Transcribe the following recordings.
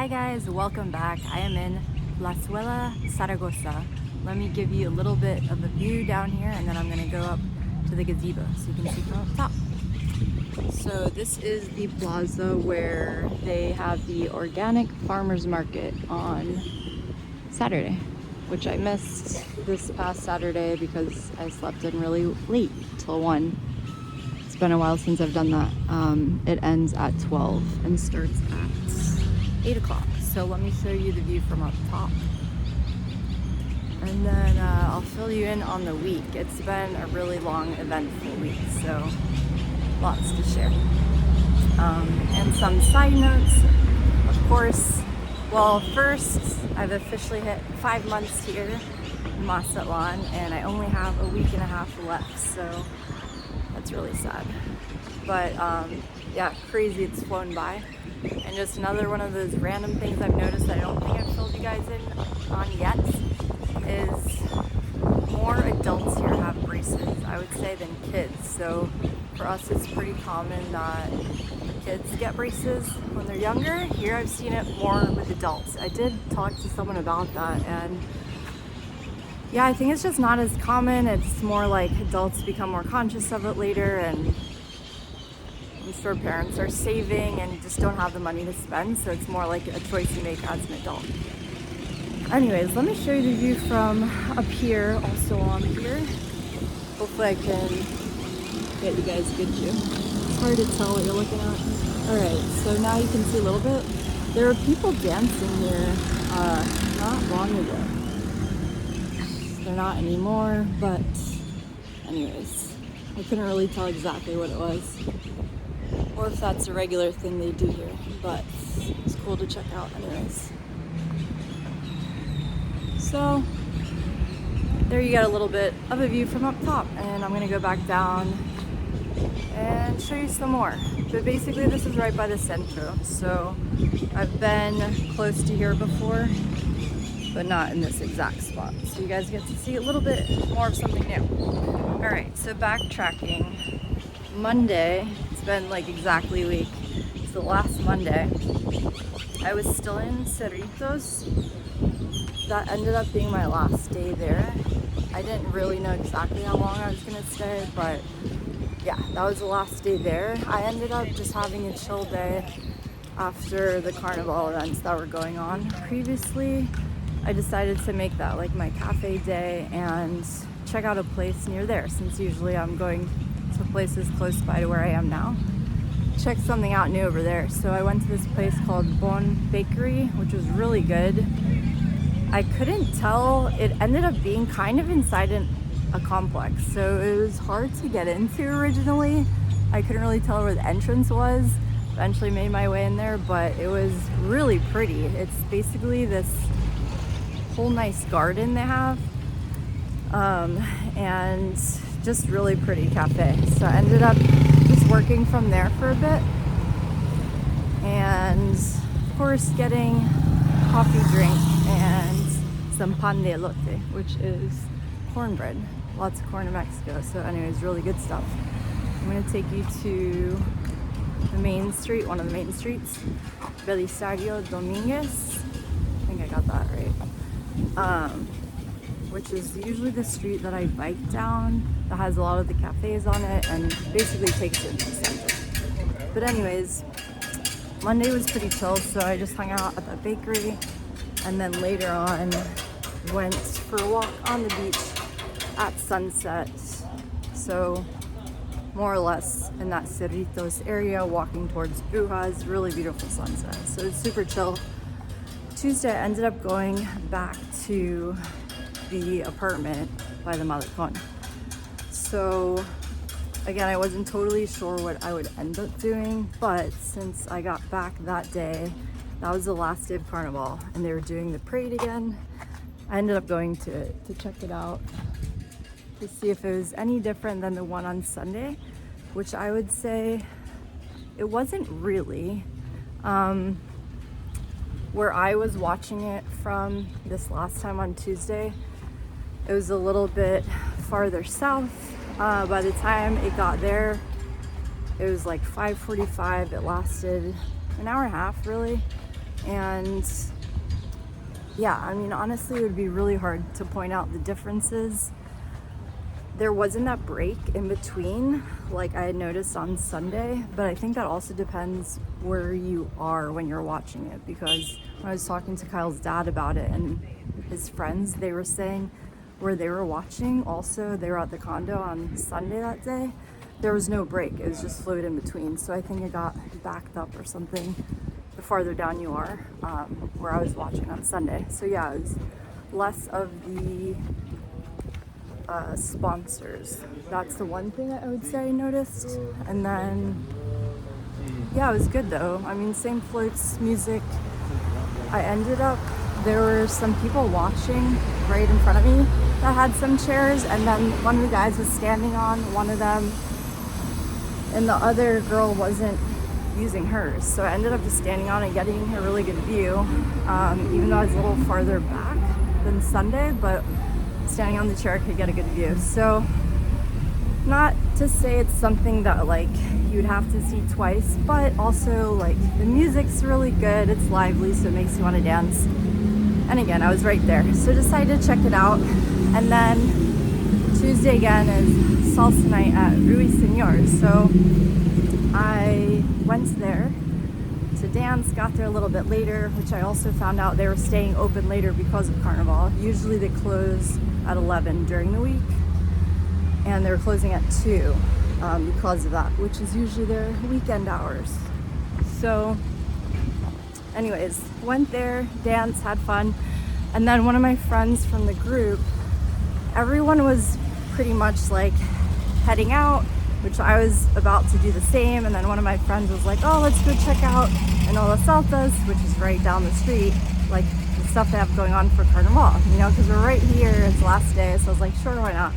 Hi guys, welcome back. I am in Plazuela, Zaragoza. Let me give you a little bit of a view down here and then I'm gonna go up to the gazebo so you can see from up top. So this is the plaza where they have the organic farmers market on Saturday, which I missed this past Saturday because I slept in really late till 1. It's been a while since I've done that. It ends at 12 and starts at 8 o'clock. So let me show you the view from up top. And then I'll fill you in on the week. It's been a really long, eventful week, so lots to share. And some side notes, of course. Well, first, I've officially hit 5 months here in Mazatlán, and I only have a week and a half left, so that's really sad. But yeah, crazy, it's flown by. And just another one of those random things I've noticed that I don't think I've filled you guys in on yet is more adults here have braces, I would say, than kids. So for us, it's pretty common that kids get braces when they're younger. Here I've seen it more with adults. I did talk to someone about that, and yeah, I think it's just not as common. It's more like adults become more conscious of it later, and I'm sure parents are saving and just don't have the money to spend, so it's more like a choice you make as an adult. Anyways, let me show you the view from up here, also on here. Hopefully I can get you guys a good view. It's hard to tell what you're looking at. Alright, so now you can see a little bit. There were people dancing here not long ago. They're not anymore, but anyways, I couldn't really tell exactly what it was or if that's a regular thing they do here, but it's cool to check out anyways. So there you get a little bit of a view from up top, and I'm gonna go back down and show you some more. But basically this is right by the centro, so I've been close to here before, but not in this exact spot. So you guys get to see a little bit more of something new. All right, so backtracking. Monday, it's been like exactly a week. It's the last Monday. I was still in Cerritos. That ended up being my last day there. I didn't really know exactly how long I was gonna stay, but yeah, that was the last day there. I ended up just having a chill day after the carnival events that were going on. Previously, I decided to make that like my cafe day and check out a place near there, since usually I'm going to places close by to where I am now. Check something out new over there. So I went to this place called Bon Bakery, which was really good. I couldn't tell, it ended up being kind of inside a complex, so it was hard to get into originally. I couldn't really tell where the entrance was. Eventually made my way in there, but it was really pretty. It's basically this whole nice garden they have, and just really pretty cafe. So I ended up just working from there for a bit, and of course getting coffee drink and some pan de elote, which is cornbread. Lots of corn in Mexico. So anyways, really good stuff. I'm gonna take you to the main street, one of the main streets, Belisario Dominguez. I think I got that right. Which is usually the street that I bike down that has a lot of the cafes on it and basically takes it to the center. But anyways, Monday was pretty chill, so I just hung out at the bakery, and then later on went for a walk on the beach at sunset. So more or less in that Cerritos area, walking towards Brujas, really beautiful sunset. So it's super chill. Tuesday I ended up going back to the apartment by the Mazatlán. So again, I wasn't totally sure what I would end up doing, but since I got back that day, that was the last day of Carnival, and they were doing the parade again. I ended up going to check it out to see if it was any different than the one on Sunday, which I would say it wasn't really. Where I was watching it from this last time on Tuesday, it was a little bit farther south. By the time it got there, it was like 5:45. It lasted an hour and a half, really. And yeah, I mean, honestly, it would be really hard to point out the differences. There wasn't that break in between like I had noticed on Sunday, but I think that also depends where you are when you're watching it, because when I was talking to Kyle's dad about it and his friends, they were saying where they were watching, also they were at the condo on Sunday that day, there was no break, it was just fluid in between. So I think it got backed up or something the farther down you are, where I was watching on Sunday. So yeah, it was less of the sponsors. That's the one thing that I would say I noticed. And then yeah, it was good though. I mean, same floats, music. I ended up, there were some people watching right in front of me that had some chairs, and then one of the guys was standing on one of them and the other girl wasn't using hers, so I ended up just standing on and getting a really good view, even though I was a little farther back than Sunday, but standing on the chair I could get a good view. So not to say it's something that like you'd have to see twice, but also like the music's really good, it's lively, so it makes you want to dance. And again, I was right there, so decided to check it out. And then Tuesday again is salsa night at Ruiseñor, so I went there to dance, got there a little bit later, which I also found out they were staying open later because of Carnival. Usually they close at 11 during the week, and they were closing at 2 because of that, which is usually their weekend hours. So anyways, went there, danced, had fun, and then one of my friends from the group, everyone was pretty much like heading out, which I was about to do the same, and then one of my friends was like, oh, let's go check out Enola Saltas, which is right down the street, like the stuff they have going on for Carnival, you know, because we're right here, it's the last day, so I was like, sure, why not?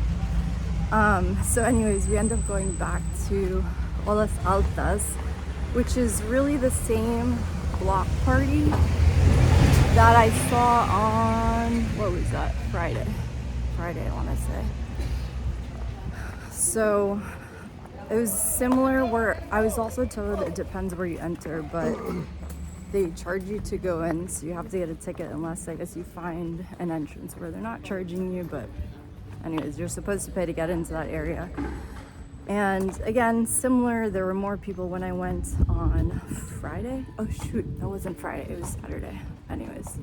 So anyways, we end up going back to Olas Altas, which is really the same block party that I saw on, what was that, Friday, I want to say. So it was similar, where I was also told it depends where you enter, but they charge you to go in, so you have to get a ticket unless I guess you find an entrance where they're not charging you. But anyways, you're supposed to pay to get into that area. And again, similar, there were more people when I went on Friday. Oh shoot, that wasn't Friday, it was Saturday. Anyways,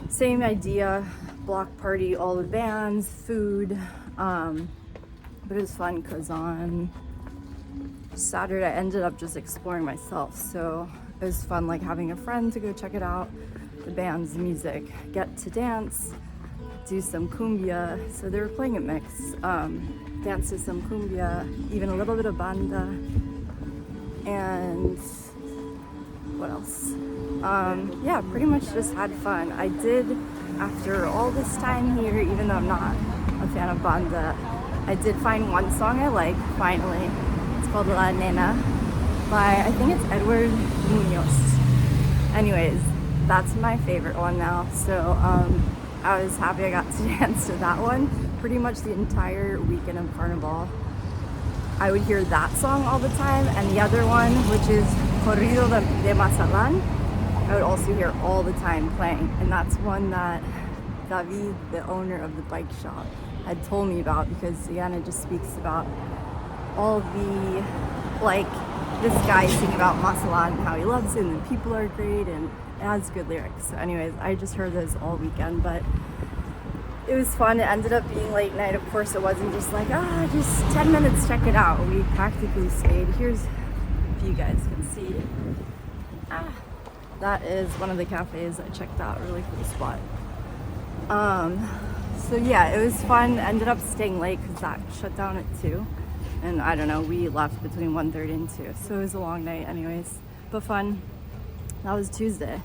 same idea, block party, all the bands, food, but it was fun because on Saturday I ended up just exploring myself, so it was fun, like having a friend to go check it out, the bands, the music, get to dance, do some cumbia. So they were playing it mixed, dance to some cumbia, even a little bit of banda, and what else? Yeah, pretty much just had fun. I did, after all this time here, even though I'm not a fan of banda, I did find one song I like, finally. It's called La Nena by, I think it's Edward Munoz. Anyways, that's my favorite one now. So I was happy I got to dance to that one. Pretty much the entire weekend of Carnival, I would hear that song all the time, and the other one, which is Corrido de Mazatlán, I would also hear all the time playing. And that's one that David, the owner of the bike shop, had told me about, because again, it just speaks about all the, like, this guy singing about Mazatlán and how he loves it and the people are great, and it has good lyrics. So anyways, I just heard those all weekend, but it was fun. It ended up being late night. Of course, it wasn't just like, just 10 minutes, check it out. We practically stayed. Here's, if you guys can see, that is one of the cafes I checked out, really cool spot. So yeah, it was fun. Ended up staying late because that shut down at 2. And I don't know, we left between 1:30 and 2. So it was a long night anyways, but fun. That was Tuesday.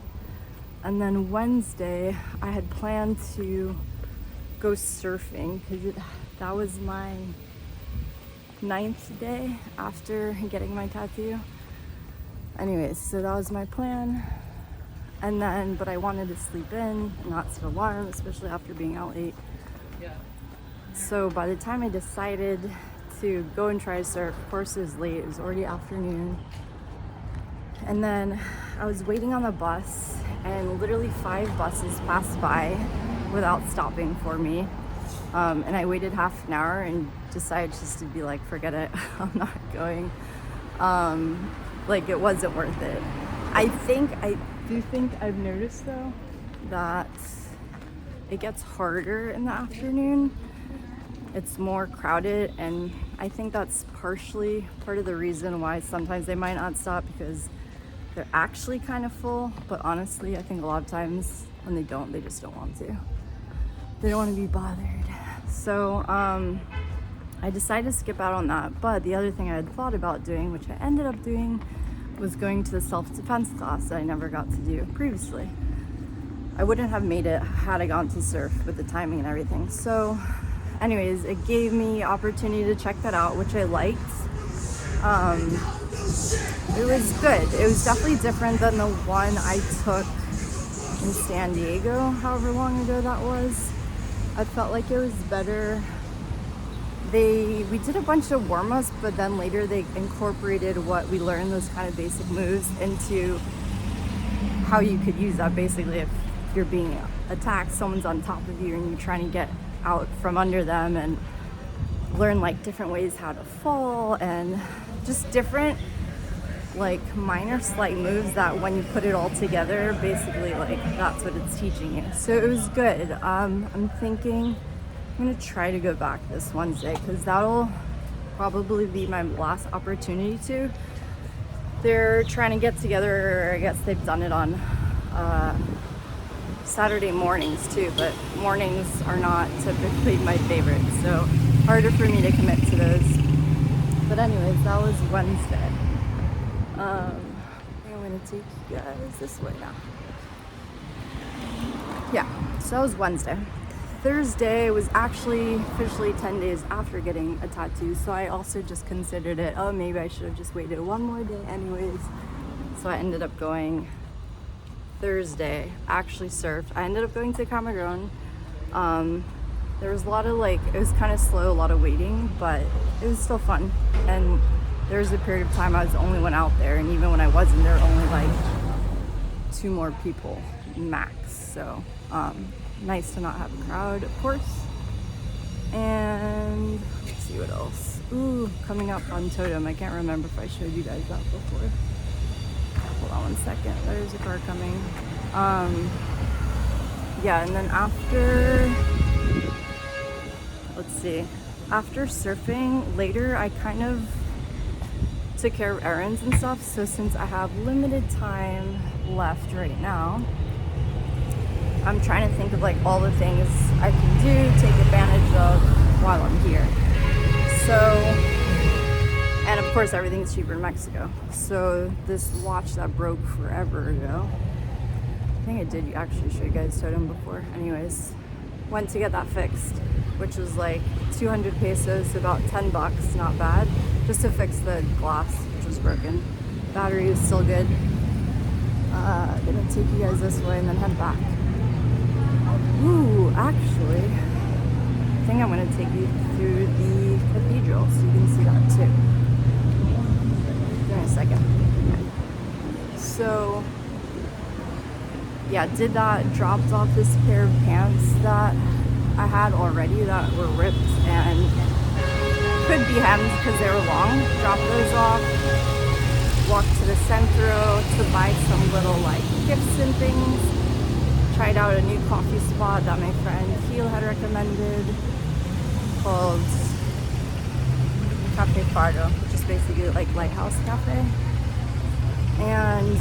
And then Wednesday, I had planned to go surfing because that was my 9th day after getting my tattoo. Anyways, so that was my plan. And then, but I wanted to sleep in, not set alarm, especially after being out late. So by the time I decided to go and try to surf, of course it was late, it was already afternoon. And then I was waiting on the bus, and literally 5 buses passed by without stopping for me. And I waited half an hour and decided just to be like, forget it, I'm not going. Like, it wasn't worth it. I do think I've noticed though that it gets harder in the afternoon. It's more crowded, and I think that's partially part of the reason why sometimes they might not stop, because they're actually kind of full. But honestly, I think a lot of times when they don't, they just don't want to. They don't want to be bothered. So I decided to skip out on that. But the other thing I had thought about doing, which I ended up doing, was going to the self-defense class that I never got to do previously. I wouldn't have made it had I gone to surf with the timing and everything. So anyways, it gave me opportunity to check that out, which I liked. It was good. It was definitely different than the one I took in San Diego, however long ago that was. I felt like it was better. We did a bunch of warm-ups, but then later they incorporated what we learned, those kind of basic moves, into how you could use that. Basically, if you're being attacked, someone's on top of you and you're trying to get out from under them, and learn like different ways how to fall, and just different like minor slight moves that when you put it all together, basically like that's what it's teaching you. So it was good. I'm thinking I'm gonna try to go back this Wednesday, because that'll probably be my last opportunity to. They're trying to get together, I guess they've done it on Saturday mornings too, but mornings are not typically my favorite, so harder for me to commit to those. But anyways, that was Wednesday. I think I'm gonna take you guys this way now. Yeah, so that was Wednesday. Thursday was actually officially 10 days after getting a tattoo, so I also just considered it, oh, maybe I should have just waited one more day anyways. So I ended up going Thursday, actually surfed. I ended up going to Cameroon. There was a lot of like, it was kind of slow, a lot of waiting, but it was still fun. And there was a period of time I was the only one out there, and even when I wasn't, there were only like 2 more people max. So nice to not have a crowd, of course. And let's see what else. Ooh, coming up on Totem. I can't remember if I showed you guys that before. Hold on one second. There's a car coming. Yeah, and then after, let's see, after surfing later, I kind of took care of errands and stuff. So since I have limited time left right now, I'm trying to think of like all the things I can do, take advantage of while I'm here. So, and of course everything's cheaper in Mexico. So this watch that broke forever ago, I think I did actually show you guys Totem before. Anyways, went to get that fixed, which was like 200 pesos, about 10 bucks, not bad, just to fix the glass, which was broken. Battery is still good. Gonna take you guys this way and then head back. Ooh, actually, I think I'm gonna take you through the cathedral so you can see that too. Give me a second. So, yeah, did that, dropped off this pair of pants that I had already that were ripped and could be hemmed because they were long. Dropped those off, walked to the centro to buy some little like gifts and things. Tried out a new coffee spot that my friend Heel had recommended called Cafe Fardo, which is basically like Lighthouse Cafe. And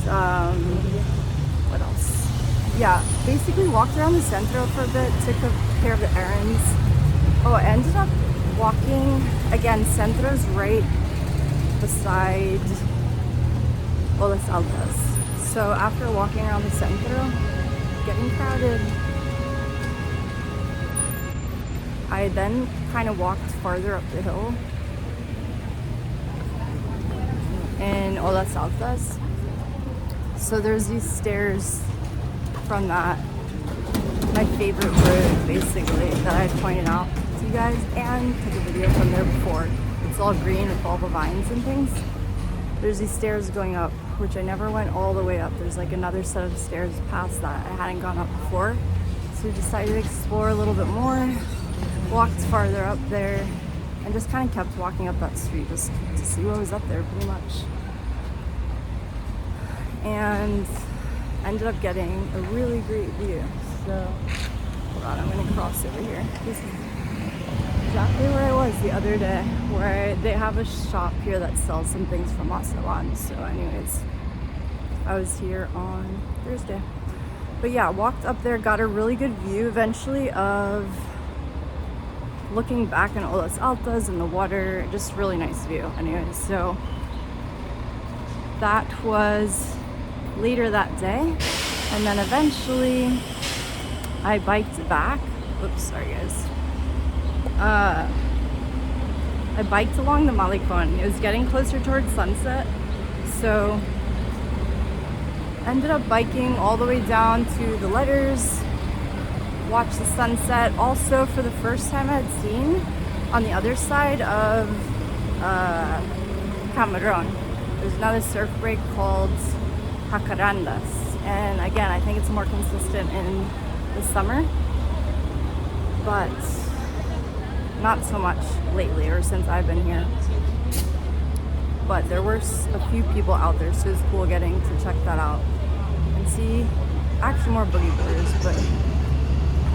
what else? Yeah, basically walked around the centro for a bit, took care of the errands. Oh, I ended up walking, again, Centro's right beside Olas Altas. So after walking around the centro, getting crowded, I then kind of walked farther up the hill in Olas Altas. So there's these stairs from that, my favorite road basically, that I pointed out to you guys and took a video from there before. It's all green with all the vines and things. There's these stairs going up which I never went all the way up. There's like another set of stairs past that I hadn't gone up before. So we decided to explore a little bit more, walked farther up there, and just kind of kept walking up that street just to see what was up there pretty much. And ended up getting a really great view. So, hold on, I'm gonna cross over here. This is exactly where I was the other day, where they have a shop here that sells some things from Mazatlán. So anyways, I was here on Thursday. But yeah, walked up there, got a really good view eventually of looking back in Olas Altas and the water, just really nice view. Anyways, so that was later that day. And then eventually I biked back. Oops, sorry guys. I biked along the Malecón. It was getting closer towards sunset, so ended up biking all the way down to the letters, watched the sunset. Also, for the first time I had seen on the other side of Cameron, there's another surf break called Jacarandas, and again I think it's more consistent in the summer, but not so much lately or since I've been here. But there were a few people out there, so it was cool getting to check that out and see actually more boogie boarders, but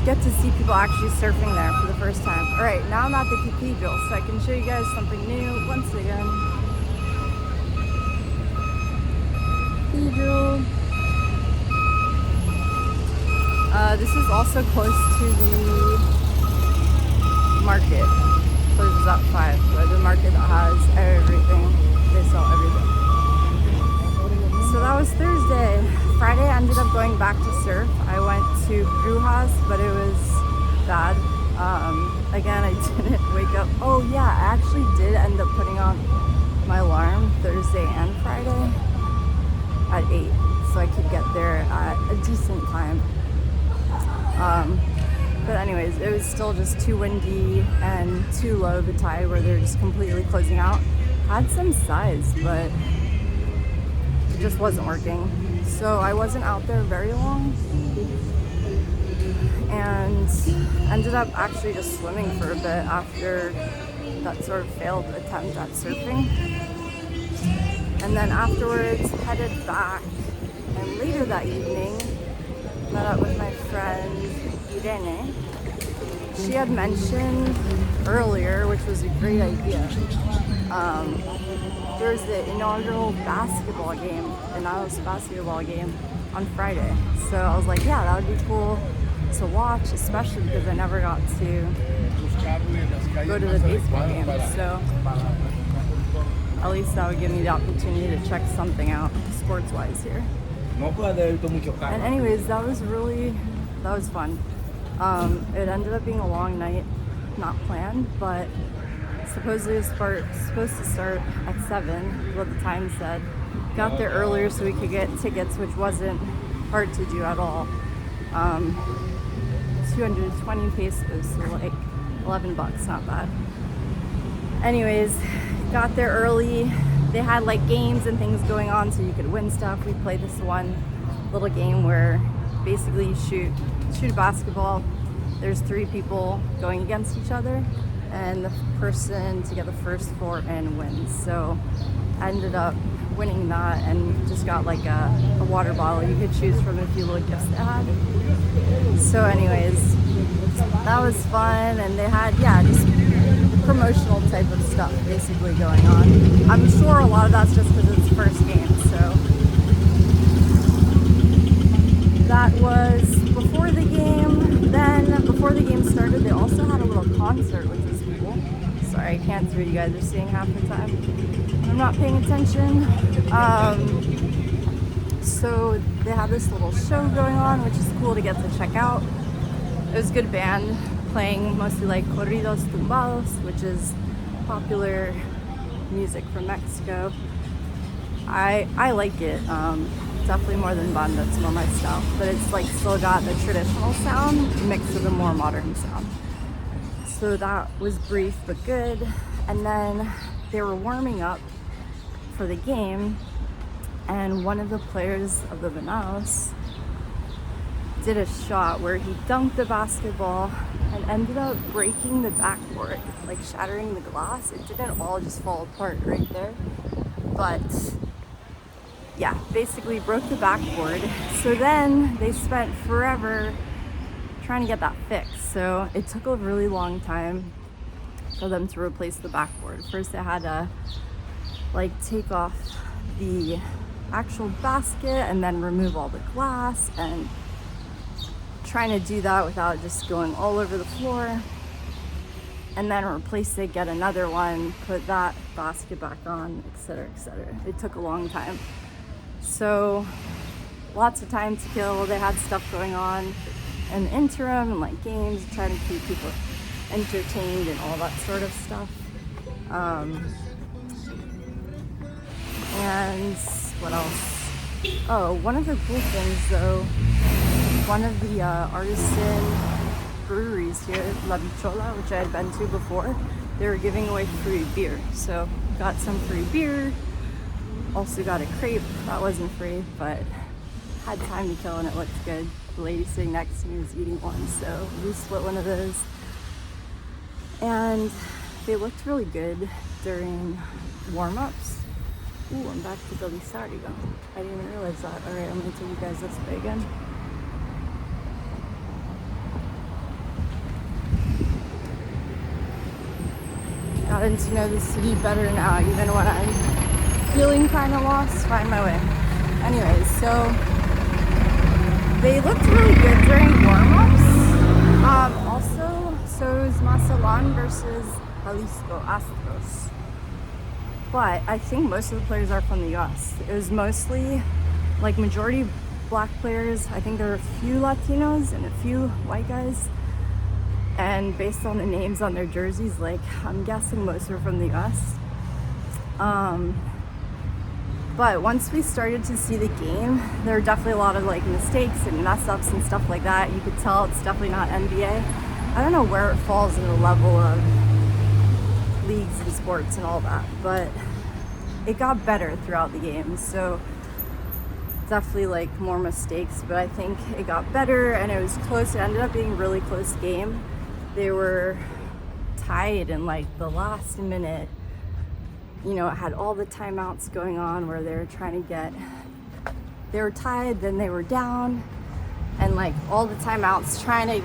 get to see people actually surfing there for the first time. All right, now I'm at the cathedral, so I can show you guys something new once again. Cathedral. This is also close to the market. Closes at 5, but the market that has everything. They sell everything. So that was Thursday. Friday I ended up going back to surf. I went to Brujas, but it was bad. Again, I didn't wake up. Oh yeah, I actually did end up putting on my alarm Thursday and Friday at 8, so I could get there at a decent time. But anyways, it was still just too windy and too low, the tide, where they're just completely closing out. Had some size, but it just wasn't working. So I wasn't out there very long and ended up actually just swimming for a bit after that sort of failed attempt at surfing. And then afterwards headed back, and later that evening met up with my friend Irene. She had mentioned earlier, which was a great idea, there's the inaugural basketball game, on Friday. So I was like, yeah, that would be cool to watch, especially because I never got to go to the baseball game. So at least that would give me the opportunity to check something out sports-wise here. And anyways, that was fun. It ended up being a long night, not planned, but supposedly it was supposed to start at 7, what the time said. Got there earlier so we could get tickets, which wasn't hard to do at all. 220 pesos, so like $11, not bad. Anyways, got there early. They had like games and things going on so you could win stuff. We played this one little game where basically you shoot a basketball. There's 3 people going against each other, and the person to get the first 4 in wins. So I ended up winning that and just got like a water bottle you could choose from a few little gifts they had. So anyways, that was fun, and they had, yeah, just promotional type of stuff basically going on. I'm sure a lot of that's just because it's the first game, so that was before the game. Then before the game started, they also had a little concert, which was cool. Sorry, I can't see what you guys are seeing half the time. I'm not paying attention. So they had this little show going on, which is cool to get to check out. It was a good band playing mostly like corridos tumbados, which is popular music from Mexico. I like it. Definitely more than banda, it's more my style, but it's like still got the traditional sound mixed with a more modern sound. So that was brief but good. And then they were warming up for the game, and one of the players of the Venados did a shot where he dunked the basketball and ended up breaking the backboard, like shattering the glass. It didn't all just fall apart right there, but yeah, basically broke the backboard. So then they spent forever trying to get that fixed. So it took a really long time for them to replace the backboard. First they had to like take off the actual basket and then remove all the glass, and trying to do that without just going all over the floor, and then replace it, get another one, put that basket back on, etc., etc. It took a long time. So lots of time to kill. They had stuff going on in the interim and like games, trying to keep people entertained and all that sort of stuff. And what else? Oh, one of the cool things though, one of the artisan breweries here, La Bichola, which I had been to before, they were giving away free beer. So got some free beer, also got a crepe. That wasn't free, but had time to kill and it looked good. The lady sitting next to me was eating one, so we split one of those. And they looked really good during warm-ups. Ooh, I'm back to Belisario. I didn't even realize that. Alright, I'm gonna take you guys this way again. Gotten to know the city better now, even when I'm feeling kind of lost, find my way. Anyways, so they looked really good during warm-ups. Also, so it was Mazatlán versus Jalisco Astros. But I think most of the players are from the US. It was mostly like majority black players. I think there were a few Latinos and a few white guys. And based on the names on their jerseys, like I'm guessing most were from the US. But once we started to see the game, there were definitely a lot of like mistakes and mess ups and stuff like that. You could tell it's definitely not NBA. I don't know where it falls in the level of leagues and sports and all that, but it got better throughout the game. So definitely like more mistakes, but I think it got better and it was close. It ended up being a really close game. They were tied in like the last minute. You know, it had all the timeouts going on where they were trying to get, they were tied, then they were down, and like all the timeouts trying to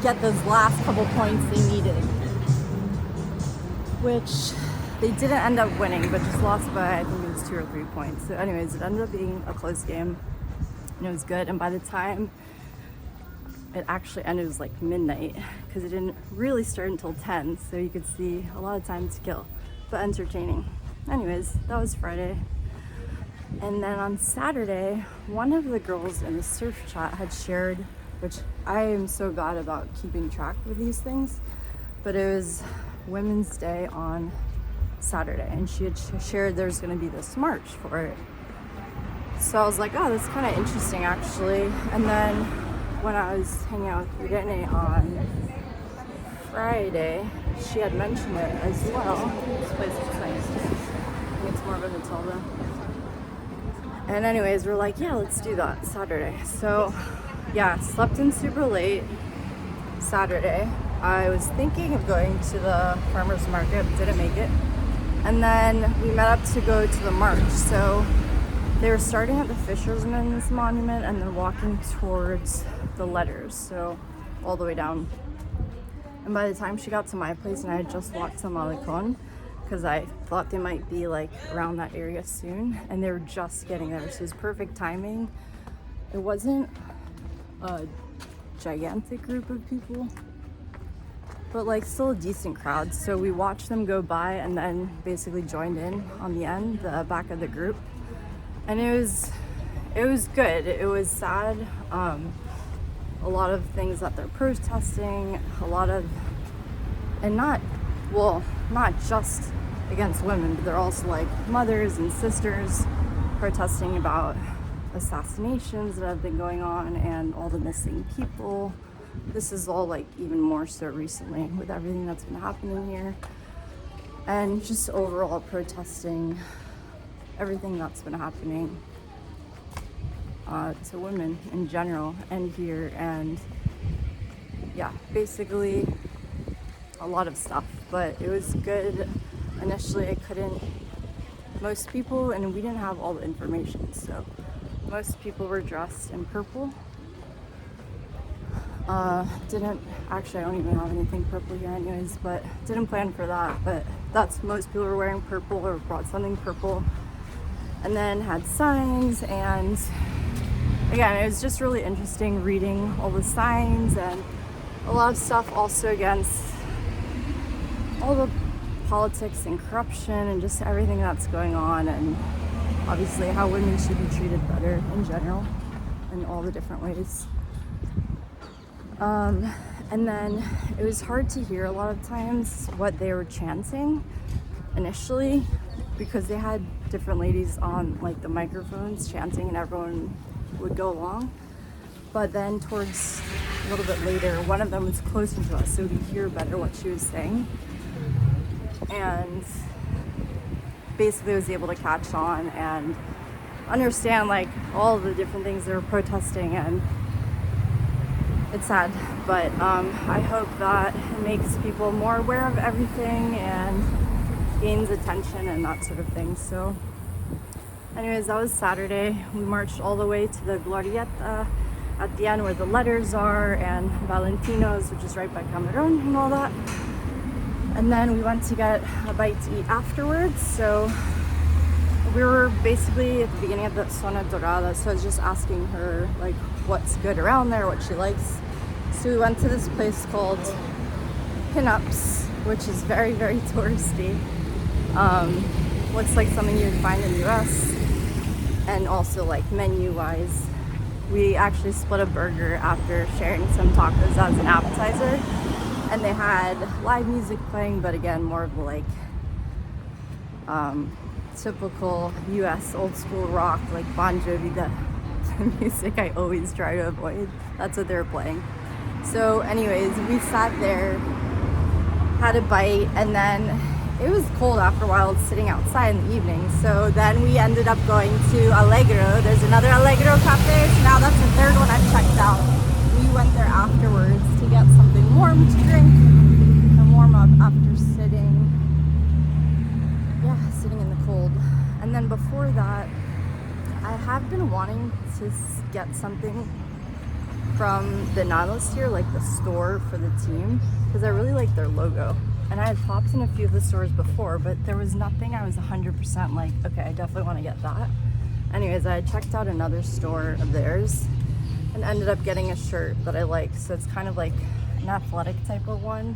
get those last couple points they needed, which they didn't end up winning, but just lost by, I think it was 2 or 3 points. So anyways, it ended up being a close game and it was good. And by the time it actually ended, it was like midnight, because it didn't really start until 10, so you could see a lot of time to kill, but entertaining. Anyways, that was Friday. And then on Saturday, one of the girls in the surf chat had shared, which I am so bad about keeping track with these things, but it was Women's Day on Saturday, and she had shared there's going to be this march for it. So I was like, oh, that's kind of interesting actually. And then when I was hanging out with Irene on Friday, she had mentioned it as well. This place is nice. I think it's more of a hotel though. And anyways, we're like, yeah, let's do that Saturday. So yeah, slept in super late Saturday. I was thinking of going to the farmer's market, but didn't make it. And then we met up to go to the march. So they were starting at the Fisherman's Monument and then walking towards the letters, so all the way down. And by the time she got to my place, and I had just walked to Malecon, because I thought they might be like around that area soon, and they were just getting there, so it was perfect timing. It wasn't a gigantic group of people, but like still a decent crowd. So we watched them go by and then basically joined in on the end, the back of the group. And it was good. It was sad. A lot of things that they're protesting, a lot of, and not just against women, but they're also like mothers and sisters protesting about assassinations that have been going on and all the missing people. This is all like even more so recently with everything that's been happening here, and just overall protesting everything that's been happening. to women in general and here, and yeah, basically a lot of stuff, but it was good. Initially I couldn't, most people, and we didn't have all the information, so most people were dressed in purple. Didn't actually, I don't even have anything purple here anyways, but didn't plan for that, but that's, most people were wearing purple or brought something purple, and then had signs. And again, it was just really interesting reading all the signs and a lot of stuff also against all the politics and corruption and just everything that's going on, and obviously how women should be treated better in general in all the different ways. And then it was hard to hear a lot of times what they were chanting initially, because they had different ladies on like the microphones chanting and everyone would go along. But then towards a little bit later, one of them was closer to us, so we could hear better what she was saying, and basically was able to catch on and understand like all the different things they were protesting. And it's sad, but I hope that it makes people more aware of everything and gains attention and that sort of thing. So anyways, that was Saturday. We marched all the way to the Glorieta at the end where the letters are, and Valentino's, which is right by Cameron and all that. And then we went to get a bite to eat afterwards. So we were basically at the beginning of the Zona Dorada, so I was just asking her like what's good around there, what she likes. So we went to this place called Pinups, which is very, very touristy. Looks like something you'd find in the US, and also like menu-wise. We actually split a burger after sharing some tacos as an appetizer, and they had live music playing, but again, more of like typical US old school rock, like Bon Jovi, the music I always try to avoid. That's what they were playing. So anyways, we sat there, had a bite, and then it was cold after a while sitting outside in the evening. So then we ended up going to Allegro. There's another Allegro cafe, so now that's the third one I've checked out. We went there afterwards to get something warm to drink and warm up after sitting in the cold. And then before that, I have been wanting to get something from the Nautilus here, like the store for the team, because I really like their logo. And I had popped in a few of the stores before, but there was nothing I was 100% like, okay, I definitely want to get that. Anyways, I checked out another store of theirs and ended up getting a shirt that I like. So it's kind of like an athletic type of one,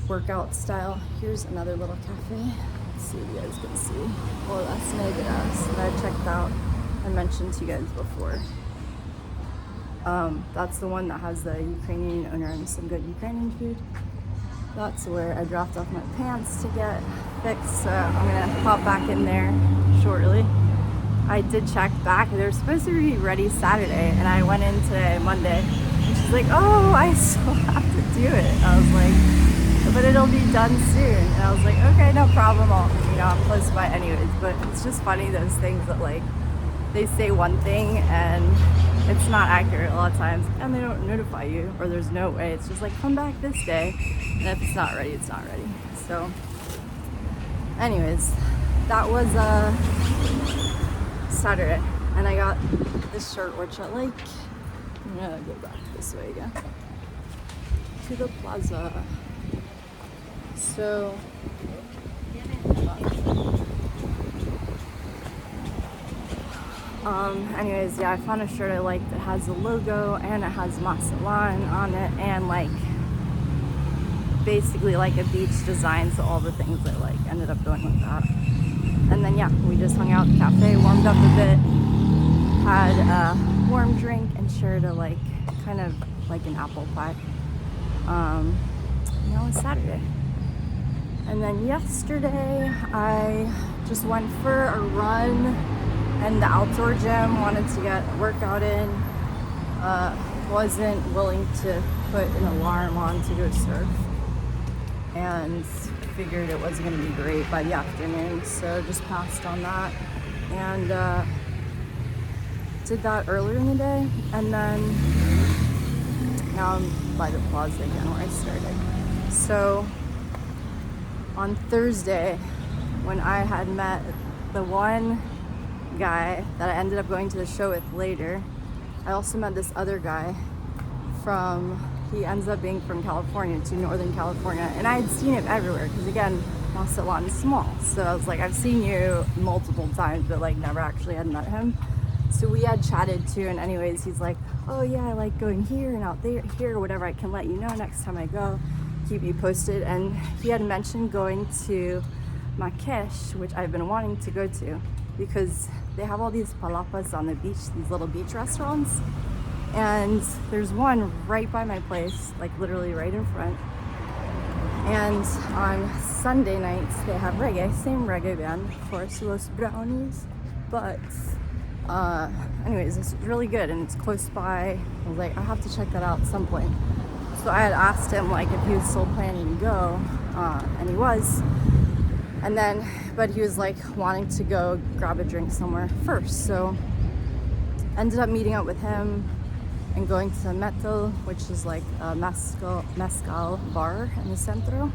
workout style. Here's another little cafe. Let's see if you guys can see. Well, that's Negras that I checked out and mentioned to you guys before. That's the one that has the Ukrainian owner and some good Ukrainian food. That's where I dropped off my pants to get fixed, so I'm gonna pop back in there shortly. I did check back. They were supposed to be ready Saturday, and I went in today, Monday, and she's like, oh, I still have to do it. I was like, but it'll be done soon. And I was like, okay, no problem. I'm close by anyways. But it's just funny, those things that like, they say one thing and it's not accurate a lot of times, and they don't notify you, or there's no way. It's just like, come back this day, and if it's not ready, it's not ready. So anyways, that was Saturday, and I got this shirt, which I like. I'm gonna go back this way again to the plaza. So anyways, yeah, I found a shirt I liked that has the logo and it has Mazatlán on it, and like basically like a beach design, so all the things I like. Ended up going with that. And then yeah, we just hung out at the cafe, warmed up a bit, had a warm drink, and shared a like kind of like an apple pie. And that was Saturday. And then yesterday I just went for a run and the outdoor gym, wanted to get a workout in. Wasn't willing to put an alarm on to go surf, and figured it wasn't going to be great by the afternoon, so just passed on that. And did that earlier in the day, and then now I'm by the plaza again where I started. So on Thursday, when I had met the one guy that I ended up going to the show with later, I also met this other guy he ends up being from California, to Northern California, and I had seen him everywhere because, again, Mazatlán is small. So I was like, I've seen you multiple times, but like never actually had met him. So we had chatted too, and anyways, he's like, oh yeah, I like going here and out there, here, whatever, I can let you know next time I go, keep you posted. And he had mentioned going to Marrakesh, which I've been wanting to go to, because they have all these palapas on the beach, these little beach restaurants. And there's one right by my place, like literally right in front. And on Sunday nights, they have reggae, same reggae band, of course, Los Brownies. But anyways, it's really good and it's close by. I was like, I have to check that out at some point. So I had asked him like if he was still planning to go, and he was. And then, but he was like wanting to go grab a drink somewhere first. So ended up meeting up with him and going to Metal, which is like a mezcal bar in the centro.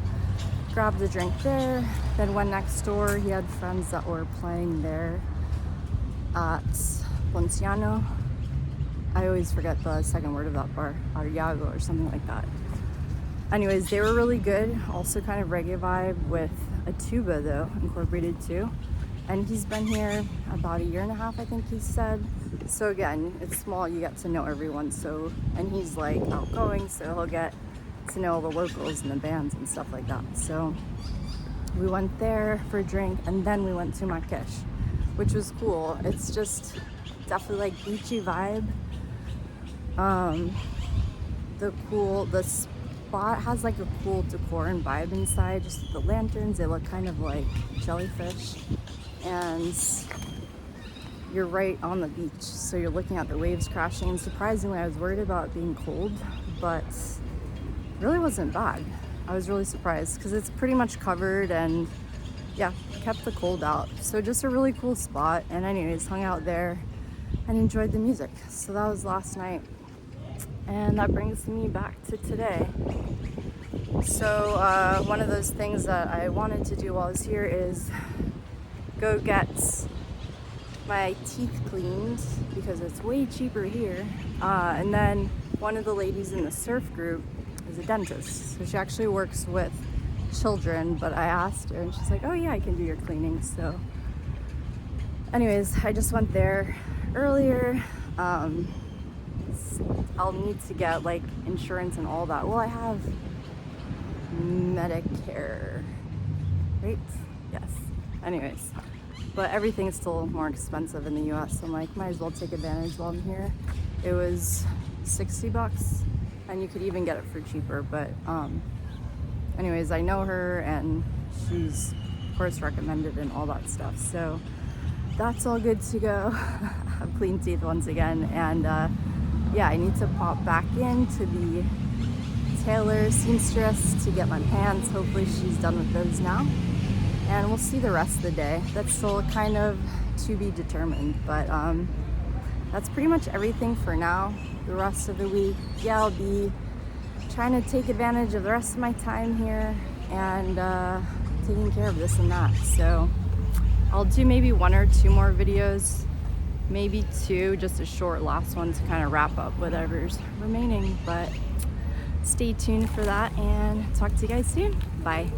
Grabbed a drink there, then went next door. He had friends that were playing there at Ponciano. I always forget the second word of that bar, Ariago or something like that. Anyways, they were really good. Also kind of reggae vibe with a tuba though, incorporated too. And he's been here about 1.5 years, I think he said. So again, it's small, you get to know everyone. So, and he's like outgoing, so he'll get to know all the locals and the bands and stuff like that. So we went there for a drink, and then we went to Marrakesh, which was cool. It's just definitely like beachy vibe. The spot has like a cool decor and vibe inside. Just the lanterns, they look kind of like jellyfish. And you're right on the beach, so you're looking at the waves crashing. And surprisingly, I was worried about it being cold, but it really wasn't bad. I was really surprised because it's pretty much covered and yeah, kept the cold out. So just a really cool spot. And anyways, hung out there and enjoyed the music. So that was last night. And that brings me back to today. So one of those things that I wanted to do while I was here is go get my teeth cleaned because it's way cheaper here. And then one of the ladies in the surf group is a dentist. So she actually works with children, but I asked her and she's like, oh yeah, I can do your cleaning. So anyways, I just went there earlier. I'll need to get like insurance and all that. Well, I have Medicare, right? Yes. Anyways, but everything's still more expensive in the US. So I'm like, might as well take advantage while I'm here. It was $60 and you could even get it for cheaper. But anyways, I know her and she's of course recommended and all that stuff. So that's all good to go. I have clean teeth once again. And yeah, I need to pop back into the tailor seamstress to get my pants. Hopefully she's done with those now. And we'll see the rest of the day. That's still kind of to be determined, but that's pretty much everything for now. The rest of the week, yeah, I'll be trying to take advantage of the rest of my time here and taking care of this and that. So I'll do maybe 1 or 2 more videos, maybe 2, just a short last one to kind of wrap up whatever's remaining, but stay tuned for that and talk to you guys soon. Bye.